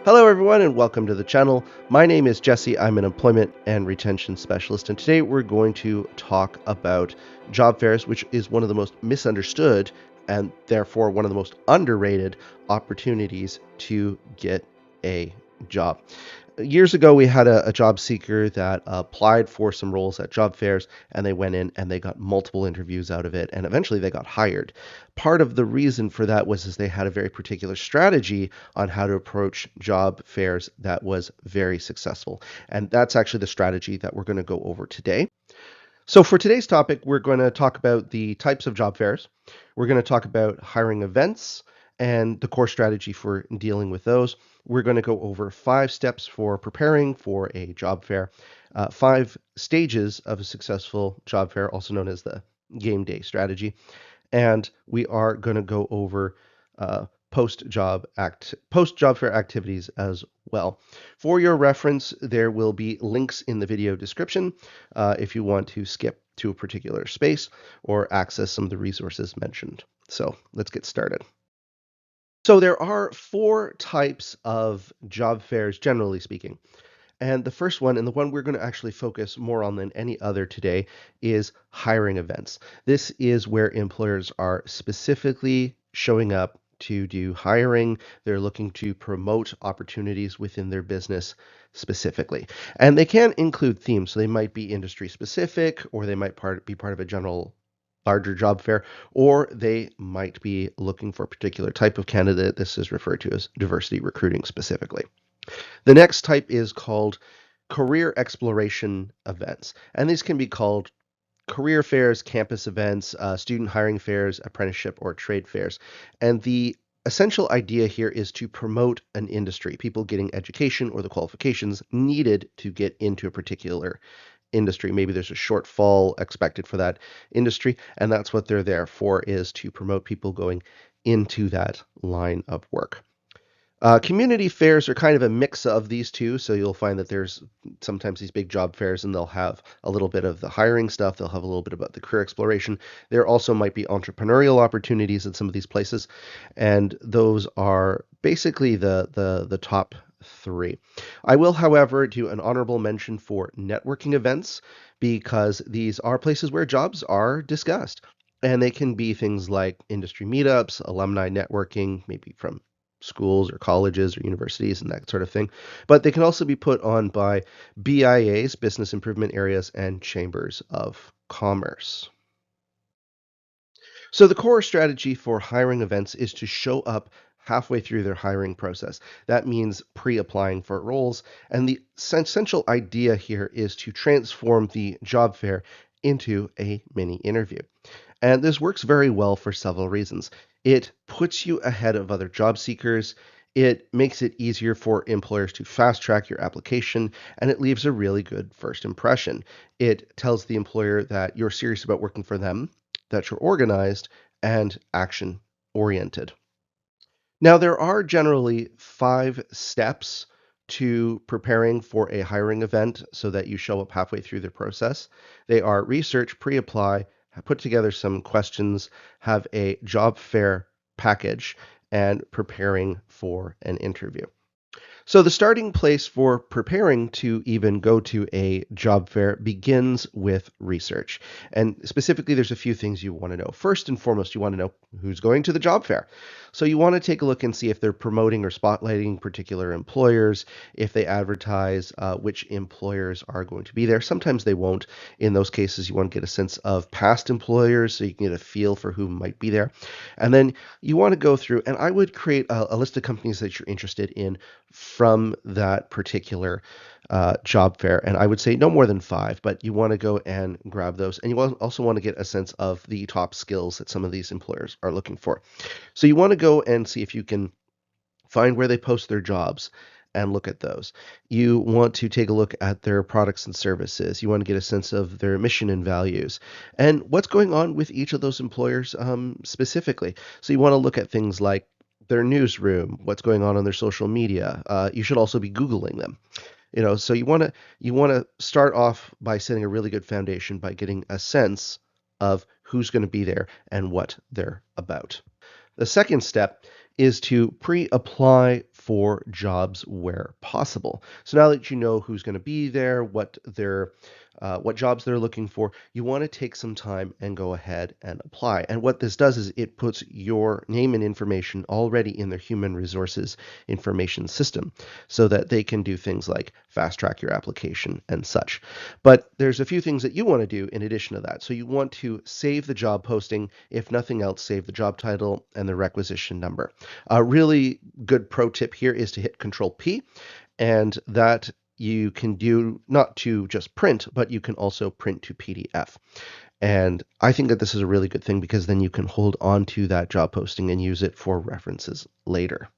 Hello, everyone, and welcome to the channel. My name is Jesse. I'm an employment and retention specialist, and today we're going to talk about job fairs, which is one of the most misunderstood and therefore one of the most underrated opportunities to get a job. Years ago, we had a job seeker that applied for some roles at job fairs, and they went in and they got multiple interviews out of it, and eventually they got hired. Part of the reason for that was they had a very particular strategy on how to approach job fairs that was very successful. And that's actually the strategy that we're going to go over today. So for today's topic, we're going to talk about the types of job fairs. We're going to talk about hiring events and the core strategy for dealing with those. We're going to go over 5 steps for preparing for a job fair, 5 stages of a successful job fair, also known as the game day strategy. And we are going to go over post-job fair activities as well. For your reference, there will be links in the video description if you want to skip to a particular space or access some of the resources mentioned. So let's get started. So there are 4 types of job fairs, generally speaking. And the first one, and the one we're going to actually focus more on than any other today, is hiring events. This is where employers are specifically showing up to do hiring. They're looking to promote opportunities within their business specifically. And they can include themes. So they might be industry specific, or they might be part of a general larger job fair, or they might be looking for a particular type of candidate. This is referred to as diversity recruiting specifically. The next type is called career exploration events, and these can be called career fairs, campus events, student hiring fairs, apprenticeship or trade fairs. And the essential idea here is to promote an industry, people getting education or the qualifications needed to get into a particular industry. Maybe there's a shortfall expected for that industry, and that's what they're there for, is to promote people going into that line of work. Community fairs are kind of a mix of these two, so you'll find that there's sometimes these big job fairs and they'll have a little bit of the hiring stuff, they'll have a little bit about the career exploration. There also might be entrepreneurial opportunities at some of these places, and those are basically the top 3. I will, however, do an honorable mention for networking events because these are places where jobs are discussed. And they can be things like industry meetups, alumni networking, maybe from schools or colleges or universities and that sort of thing. But they can also be put on by BIAs, business improvement areas, and chambers of commerce. So the core strategy for hiring events is to show up halfway through their hiring process. That means pre-applying for roles. And the essential idea here is to transform the job fair into a mini interview. And this works very well for several reasons. It puts you ahead of other job seekers. It makes it easier for employers to fast track your application, and it leaves a really good first impression. It tells the employer that you're serious about working for them, that you're organized and action oriented. Now, there are generally 5 steps to preparing for a hiring event so that you show up halfway through the process. They are research, pre-apply, put together some questions, have a job fair package, and preparing for an interview. So the starting place for preparing to even go to a job fair begins with research. And specifically, there's a few things you want to know. First and foremost, you want to know who's going to the job fair. So you want to take a look and see if they're promoting or spotlighting particular employers, if they advertise which employers are going to be there. Sometimes they won't. In those cases, you want to get a sense of past employers so you can get a feel for who might be there. And then you want to go through, and I would create a list of companies that you're interested in from that particular job fair. And I would say no more than 5, but you want to go and grab those. And you also want to get a sense of the top skills that some of these employers are looking for. So you want to go and see if you can find where they post their jobs and look at those. You want to take a look at their products and services. You want to get a sense of their mission and values and what's going on with each of those employers specifically. So you want to look at things like their newsroom, what's going on their social media. You should also be Googling them. So you want to start off by setting a really good foundation by getting a sense of who's going to be there and what they're about. The second step is to pre-apply for jobs where possible. So now that you know who's going to be there, what jobs they're looking for, you want to take some time and go ahead and apply. And what this does is it puts your name and information already in their human resources information system so that they can do things like fast track your application and such. But there's a few things that you want to do in addition to that. So you want to save the job posting. If nothing else, save the job title and the requisition number. A really good pro tip here is to hit Control P, and that you can do not to just print, but you can also print to PDF. And I think that this is a really good thing because then you can hold on to that job posting and use it for references later.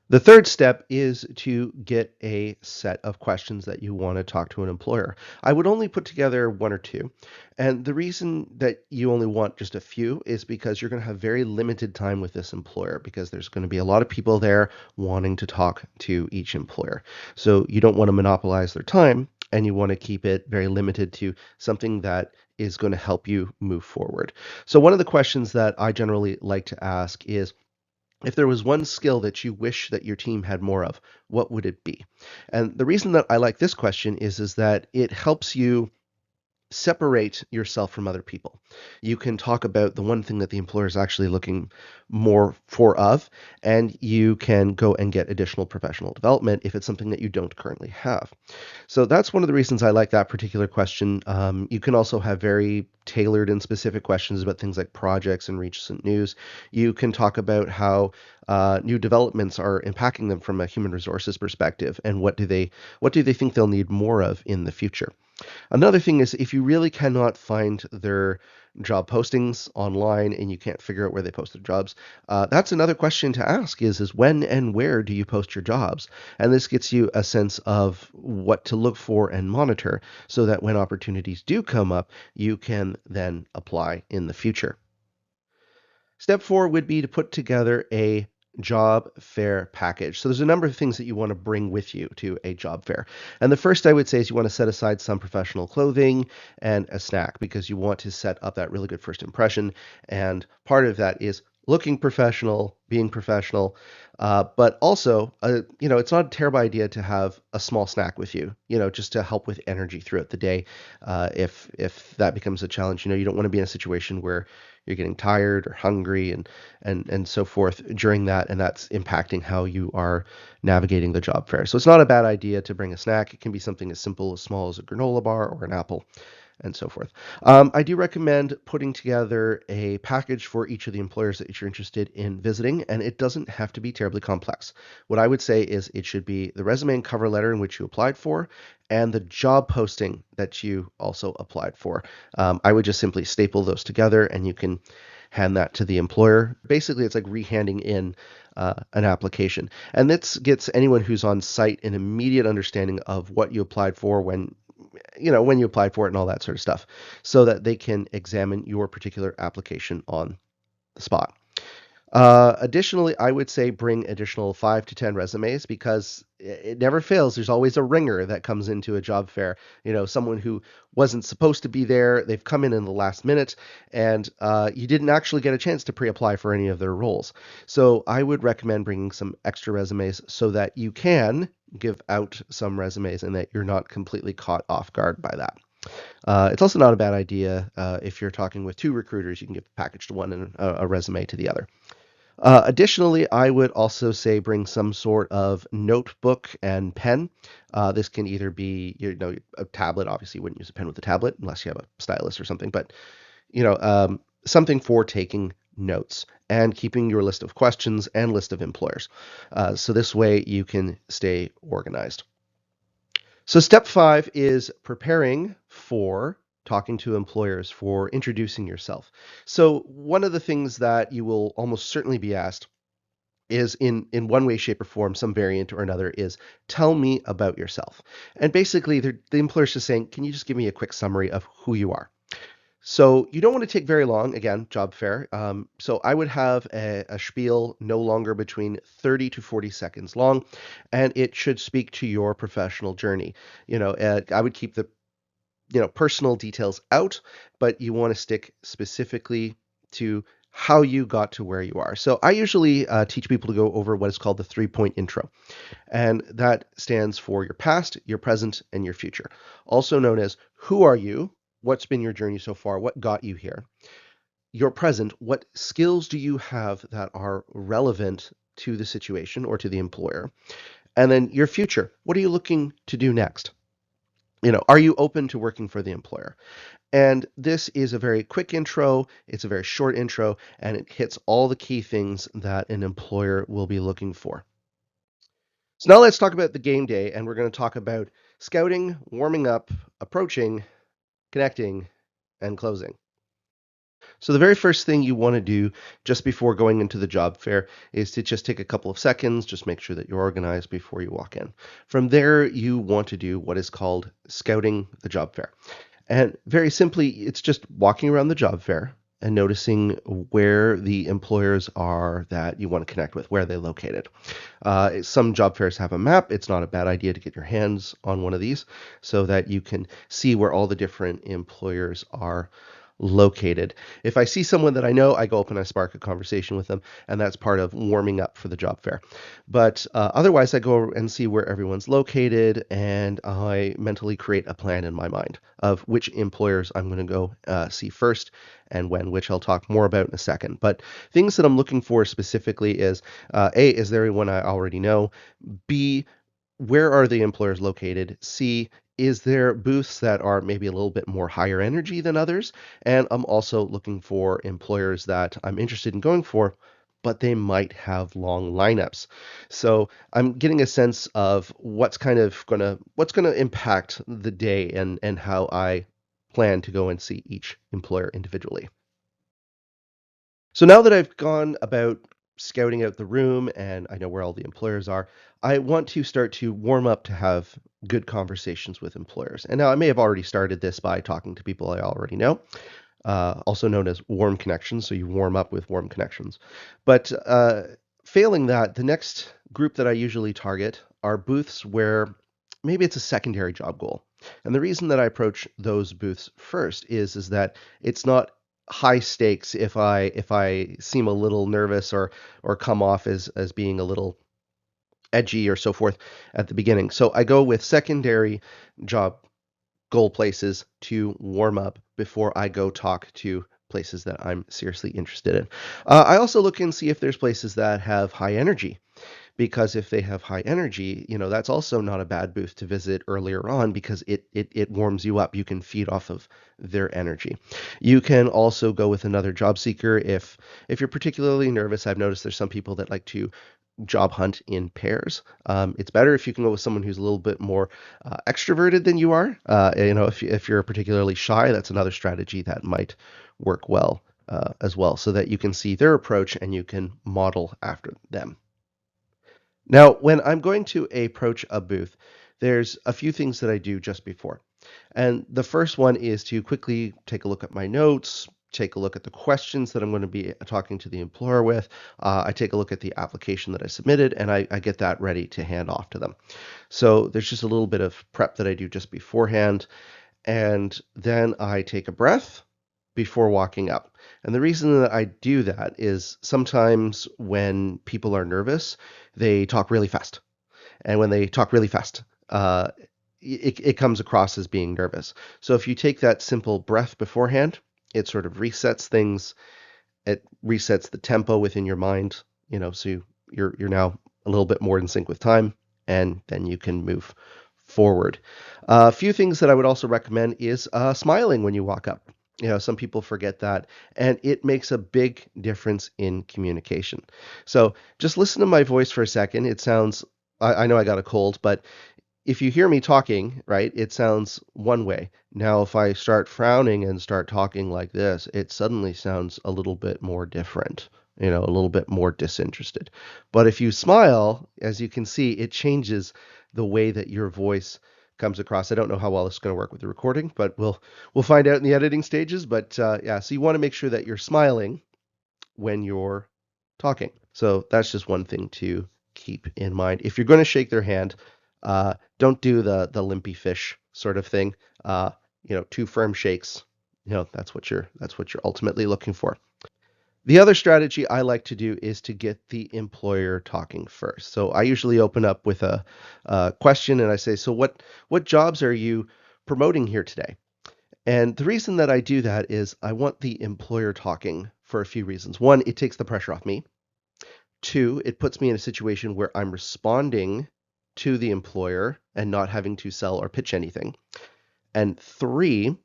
The third step is to get a set of questions that you want to talk to an employer. I would only put together one or two. And the reason that you only want just a few is because you're going to have very limited time with this employer because there's going to be a lot of people there wanting to talk to each employer. So you don't want to monopolize their time and you want to keep it very limited to something that is going to help you move forward. So one of the questions that I generally like to ask is, if there was one skill that you wish that your team had more of, what would it be? And the reason that I like this question is that it helps you separate yourself from other people. You can talk about the one thing that the employer is actually looking more for of, and you can go and get additional professional development if it's something that you don't currently have. So that's one of the reasons I like that particular question. You can also have very tailored and specific questions about things like projects and recent news. You can talk about how new developments are impacting them from a human resources perspective, and what do they think they'll need more of in the future. Another thing is if you really cannot find their job postings online and you can't figure out where they post their jobs, that's another question to ask is when and where do you post your jobs? And this gets you a sense of what to look for and monitor so that when opportunities do come up, you can then apply in the future. Step four would be to put together a job fair package. So there's a number of things that you want to bring with you to a job fair. And the first I would say is you want to set aside some professional clothing and a snack because you want to set up that really good first impression. And part of that is looking professional, being professional, but also, it's not a terrible idea to have a small snack with you, just to help with energy throughout the day. If that becomes a challenge, you don't want to be in a situation where you're getting tired or hungry and so forth during that, and that's impacting how you are navigating the job fair. So it's not a bad idea to bring a snack. It can be something as simple as small as a granola bar or an apple and so forth. I do recommend putting together a package for each of the employers that you're interested in visiting, and it doesn't have to be terribly complex. What I would say is it should be the resume and cover letter in which you applied for, and the job posting that you also applied for. I would just simply staple those together, and you can hand that to the employer. Basically, it's like rehanding in an application. And this gets anyone who's on site an immediate understanding of what you applied for, when you applied for it and all that sort of stuff, so that they can examine your particular application on the spot. Additionally, I would say bring additional 5 to 10 resumes because it never fails. There's always a ringer that comes into a job fair. Someone who wasn't supposed to be there, they've come in the last minute, and you didn't actually get a chance to pre-apply for any of their roles. So I would recommend bringing some extra resumes so that you can give out some resumes and that you're not completely caught off guard by that. It's also not a bad idea if you're talking with two recruiters, you can give a package to one and a resume to the other. Additionally, I would also say bring some sort of notebook and pen. This can either be, a tablet. Obviously, you wouldn't use a pen with a tablet unless you have a stylus or something, but, something for taking notes and keeping your list of questions and list of employers. So this way you can stay organized. So step 5 is preparing for talking to employers, for introducing yourself. So one of the things that you will almost certainly be asked is in one way, shape, or form, some variant or another, is tell me about yourself. And basically the employer's just saying, can you just give me a quick summary of who you are? So you don't want to take very long, again, job fair. So I would have a spiel no longer between 30 to 40 seconds long, and it should speak to your professional journey. I would keep the personal details out, but you want to stick specifically to how you got to where you are. So I usually teach people to go over what is called the 3 point intro. And that stands for your past, your present, and your future. Also known as who are you? What's been your journey so far? What got you here? Your present, what skills do you have that are relevant to the situation or to the employer? And then your future, what are you looking to do next? Are you open to working for the employer? And this is a very quick intro, it's a very short intro, and it hits all the key things that an employer will be looking for. So now let's talk about the game day, and we're going to talk about scouting, warming up, approaching, connecting, and closing. So the very first thing you want to do just before going into the job fair is to just take a couple of seconds, just make sure that you're organized before you walk in. From there, you want to do what is called scouting the job fair. And very simply, it's just walking around the job fair and noticing where the employers are that you want to connect with, where are they located. Some job fairs have a map. It's not a bad idea to get your hands on one of these so that you can see where all the different employers are located. If I see someone that I know, I go up and I spark a conversation with them, and that's part of warming up for the job fair. But otherwise, I go and see where everyone's located, and I mentally create a plan in my mind of which employers I'm going to go see first and when, which I'll talk more about in a second. But things that I'm looking for specifically is A, is there anyone I already know? B, where are the employers located? C, is there booths that are maybe a little bit more higher energy than others? And I'm also looking for employers that I'm interested in going for, but they might have long lineups. So I'm getting a sense of what's gonna impact the day and how I plan to go and see each employer individually. So now that I've gone about scouting out the room and I know where all the employers are, I want to start to warm up to have good conversations with employers. And now I may have already started this by talking to people I already know, also known as warm connections. So you warm up with warm connections. But failing that, the next group that I usually target are booths where maybe it's a secondary job goal. And the reason that I approach those booths first is that it's not high stakes if I seem a little nervous or come off as being a little edgy or so forth at the beginning. So I go with secondary job goal places to warm up before I go talk to places that I'm seriously interested in. I also look and see if there's places that have high energy, because if they have high energy, that's also not a bad booth to visit earlier on because it warms you up. You can feed off of their energy. You can also go with another job seeker if you're particularly nervous. I've noticed there's some people that like to job hunt in pairs. It's better if you can go with someone who's a little bit more extroverted than you are. If you're particularly shy, that's another strategy that might work well as well, so that you can see their approach and you can model after them. Now, when I'm going to approach a booth, there's a few things that I do just before. And the first one is to quickly take a look at my notes, take a look at the questions that I'm going to be talking to the employer with. I take a look at the application that I submitted, and I get that ready to hand off to them. So there's just a little bit of prep that I do just beforehand. And then I take a breath before walking up. And the reason that I do that is sometimes when people are nervous, they talk really fast. And when they talk really fast, it comes across as being nervous. So if you take that simple breath beforehand, it sort of resets things. It resets the tempo within your mind, so you're now a little bit more in sync with time, and then you can move forward. A few things that I would also recommend is smiling when you walk up. Some people forget that, and it makes a big difference in communication. So just listen to my voice for a second. It sounds, I know I got a cold, but if you hear me talking, right, it sounds one way. Now, if I start frowning and start talking like this, it suddenly sounds a little bit more different, a little bit more disinterested. But if you smile, as you can see, it changes the way that your voice comes across. I don't know how well it's going to work with the recording, but we'll find out in the editing stages. But yeah, so you want to make sure that you're smiling when you're talking. So that's just one thing to keep in mind. If you're going to shake their hand, don't do the limpy fish sort of thing. Two firm shakes. That's what you're ultimately looking for. The other strategy I like to do is to get the employer talking first. So I usually open up with a question and I say, "So what jobs are you promoting here today?" And the reason that I do that is I want the employer talking for a few reasons. One, it takes the pressure off me. Two, it puts me in a situation where I'm responding to the employer and not having to sell or pitch anything. And three,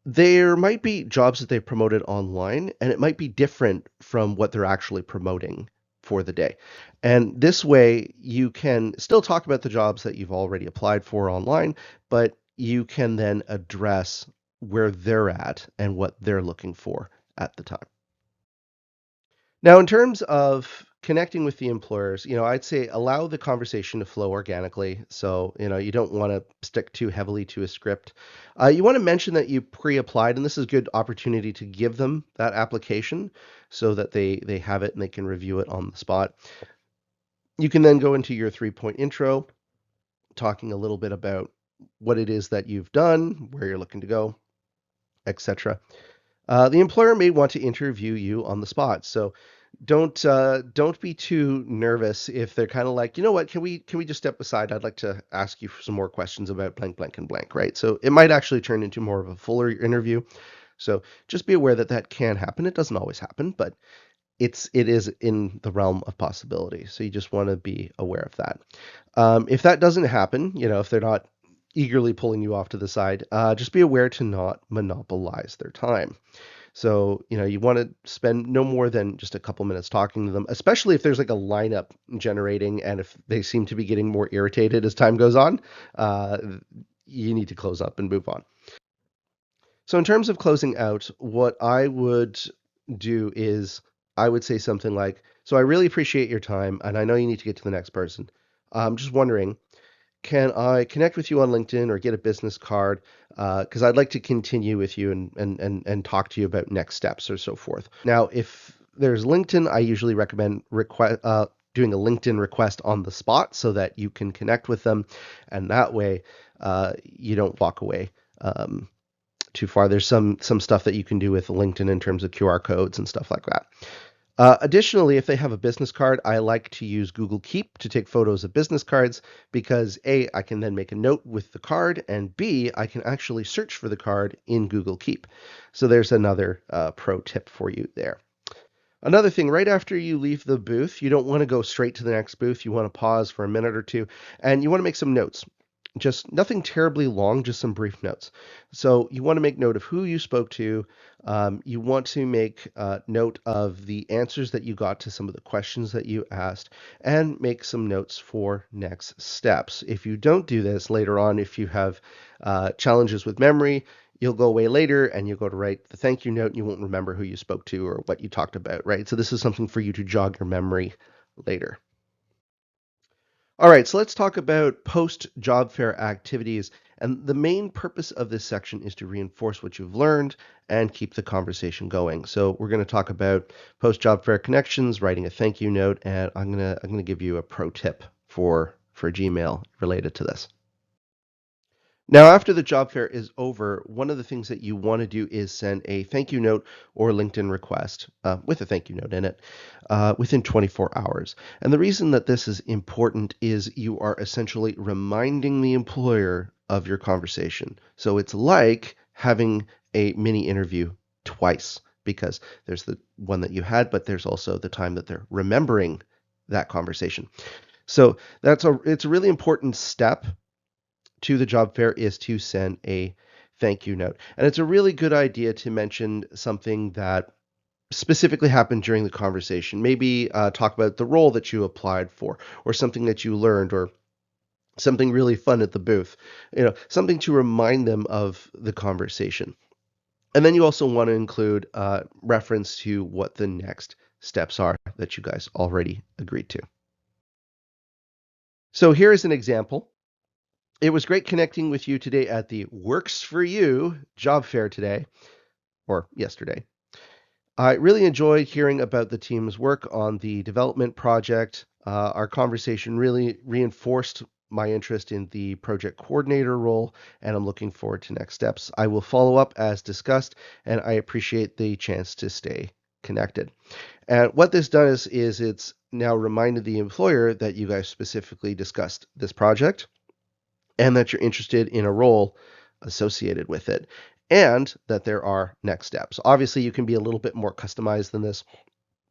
there might be jobs that they've promoted online, and it might be different from what they're actually promoting for the day. And this way, you can still talk about the jobs that you've already applied for online, but you can then address where they're at and what they're looking for at the time. Now, in terms of connecting with the employers, I'd say allow the conversation to flow organically. So, you don't want to stick too heavily to a script. You want to mention that you pre-applied, and this is a good opportunity to give them that application so that they have it and they can review it on the spot. You can then go into your 3-point intro, talking a little bit about what it is that you've done, where you're looking to go, etc. The employer may want to interview you on the spot, so don't be too nervous if they're kind of like, you know what, can we just step aside? I'd like to ask you some more questions about blank, blank, and blank, right? So it might actually turn into more of a fuller interview. So just be aware that that can happen. It doesn't always happen, but it is in the realm of possibility. So you just want to be aware of that. If that doesn't happen, if they're not eagerly pulling you off to the side, just be aware to not monopolize their time. So, you want to spend no more than just a couple minutes talking to them, especially if there's like a lineup generating and if they seem to be getting more irritated as time goes on, uh, you need to close up and move on. So, in terms of closing out, what I would do is I would say something like, "So, I really appreciate your time, and I know you need to get to the next person. I'm just wondering, can I connect with you on LinkedIn or get a business card? Because I'd like to continue with you and talk to you about next steps or so forth." Now, if there's LinkedIn, I usually recommend doing a LinkedIn request on the spot so that you can connect with them, and that way you don't walk away too far. There's some stuff that you can do with LinkedIn in terms of QR codes and stuff like that. Additionally, if they have a business card, I like to use Google Keep to take photos of business cards because A, I can then make a note with the card, and B, I can actually search for the card in Google Keep. So there's another pro tip for you there. Another thing, right after you leave the booth, you don't want to go straight to the next booth. You want to pause for a minute or two, and you want to make some notes. Just nothing terribly long, just some brief notes. So you want to make note of who you spoke to. You want to make note of the answers that you got to some of the questions that you asked, and make some notes for next steps. If you don't do this later on, if you have challenges with memory, you'll go away later and you'll go to write the thank you note and you won't remember who you spoke to or what you talked about, right? So this is something for you to jog your memory later. All right, so let's talk about post job fair activities. And the main purpose of this section is to reinforce what you've learned and keep the conversation going. So we're going to talk about post job fair connections, writing a thank you note, and I'm gonna give you a pro tip for Gmail related to this. Now, after the job fair is over, one of the things that you want to do is send a thank you note or LinkedIn request with a thank you note in it within 24 hours. And the reason that this is important is you are essentially reminding the employer of your conversation. So it's like having a mini interview twice because there's the one that you had, but there's also the time that they're remembering that conversation. So it's a really important step to the job fair is to send a thank you note. And it's a really good idea to mention something that specifically happened during the conversation. Maybe talk about the role that you applied for, or something that you learned, or something really fun at the booth. Something to remind them of the conversation. And then you also want to include reference to what the next steps are that you guys already agreed to. So here is an example. It was great connecting with you today at the Works for You job fair today, or yesterday. I really enjoyed hearing about the team's work on the development project. Our conversation really reinforced my interest in the project coordinator role, and I'm looking forward to next steps. I will follow up as discussed, and I appreciate the chance to stay connected. And what this does is it's now reminded the employer that you guys specifically discussed this project and that you're interested in a role associated with it, and that there are next steps. Obviously, you can be a little bit more customized than this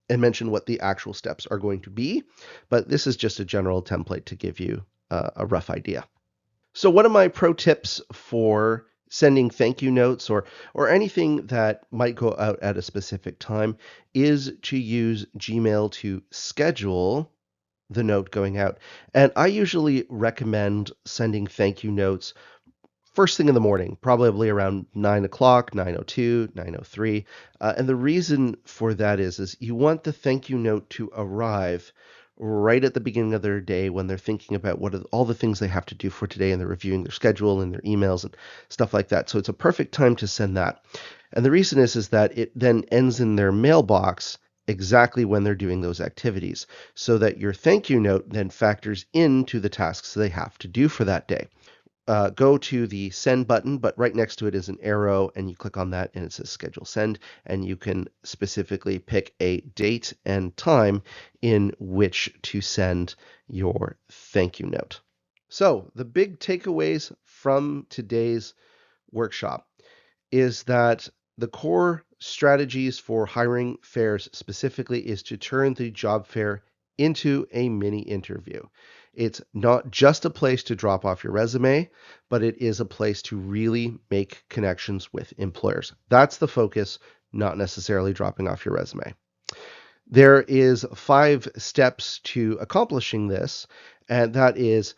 and mention what the actual steps are going to be, but this is just a general template to give you a rough idea. So one of my pro tips for sending thank you notes or anything that might go out at a specific time is to use Gmail to schedule the note going out. And I usually recommend sending thank you notes first thing in the morning, probably around 9 o'clock, 9:02, 9:03. And the reason for that is you want the thank you note to arrive right at the beginning of their day when they're thinking about what are all the things they have to do for today and they're reviewing their schedule and their emails and stuff like that. So it's a perfect time to send that. And the reason is that it then ends in their mailbox exactly when they're doing those activities, so that your thank you note then factors into the tasks they have to do for that day. Go to the send button, but right next to it is an arrow, and you click on that, and it says schedule send, and you can specifically pick a date and time in which to send your thank you note. So, the big takeaways from today's workshop is that the core strategies for hiring fairs specifically is to turn the job fair into a mini interview. It's not just a place to drop off your resume, but it is a place to really make connections with employers. That's the focus, not necessarily dropping off your resume. There is 5 steps to accomplishing this, and that is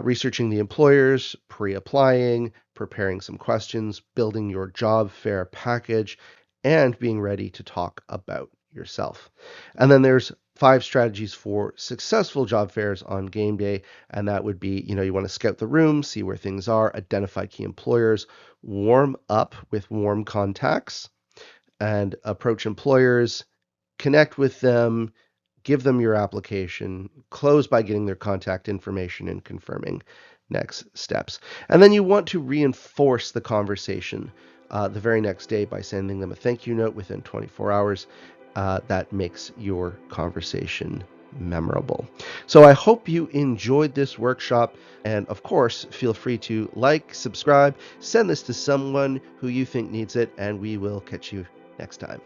researching the employers, pre-applying, preparing some questions, building your job fair package, and being ready to talk about yourself. And then there's 5 strategies for successful job fairs on game day, and that would be, you want to scout the room, see where things are, identify key employers, warm up with warm contacts, and approach employers, connect with them, give them your application, close by getting their contact information and confirming next steps. And then you want to reinforce the conversation the very next day by sending them a thank you note within 24 hours. That makes your conversation memorable. So I hope you enjoyed this workshop. And of course, feel free to like, subscribe, send this to someone who you think needs it, and we will catch you next time.